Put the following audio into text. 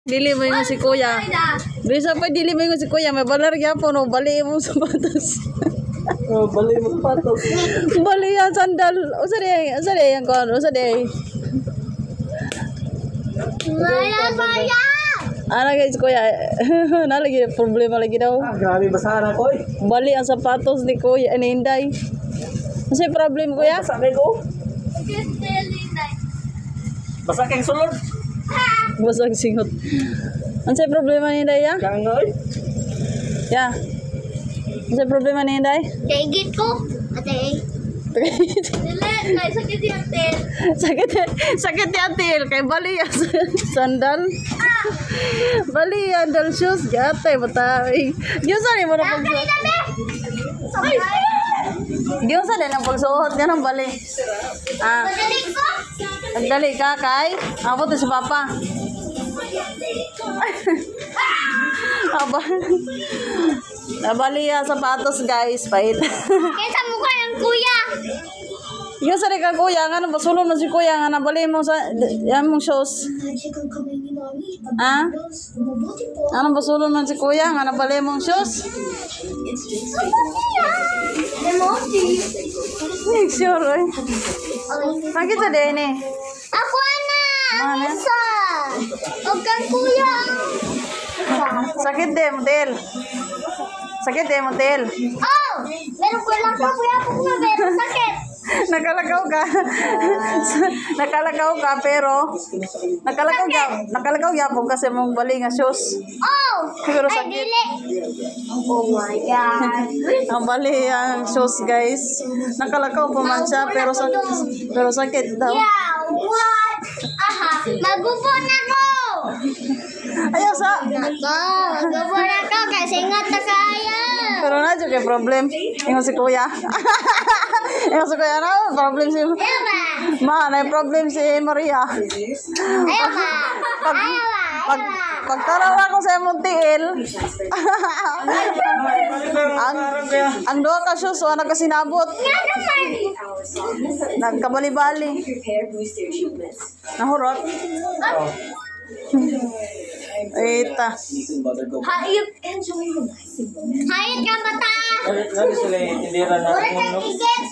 Dili mo yung si kuya. Bisa pa dili mo yung si kuya. May balar gyapon o bali mo sapatos. Oh, bali mo sapatos. Bali yan sandal. Usa di yang kon, usa di. Wala pa yan! Ana guys kuya. Nalagi problema lagi daw. Ah, grabe basahan ako eh. Bali ang sapatos ni kuya ni Inday. Ano problem kuya? Basa kay ko. Basa kay sulod. Basag singot. Ano sa problema ni Inday ya? Kang oy. Ya. Ano sa problema ni Inday? Kaigit ko. Ate. Dili, kay sakit yung tel. Sakit ya til kay bali ya sandal. Bali ya dal shoes gatay batawi. Giusa ni mo na pag. Giusa din ang pagsuot ka ng bali. Ah, Madali ko. nagdali ka kay. Abot si papa. Aba. Nabali ya sapatos guys, pait. Kaysa mukha ng kuya. Yung sa ka kuya, nga basulon mo si kuya, nga nabali mo sa, yan mong shoes. Ha? Ano basulon mo si kuya, nga nabali mong shoes? Sure, eh. Bakit sa din eh? Ako na. Ano? Isa. Huwag kang kuya. Sakit din, model. Sakit din, model. Oh! Meron ko lang po. Kuya po na meron sakit. Nakalagaw ka. Nakalagaw ka, pero nakalagaw yapon kasi mong bali nga shoes. Oh! Siguro Ay, sakit. dili. Oh my God. Ang bali ang shoes, guys. Nakalagaw pa man siya, pero sakit daw. Yeah, what? Aha, magupo na ko. Ayaw sa. Magupo na ko kasi nga kaya. Pero na kay problem. Ingon si kuya. Ingon si kuya na problem si Ayaw ba? Ma, na problem si Maria. Ayaw ba? Ayaw ba? Pagtaraw ako sa imong tiil. ang duha ka shoes wa nakasinabot. Nga naman. Nagkabali-bali. Nahurot. Eta. Hayop. Hayop ka mata. Lagi sila tindera na Mura kang uno. igit.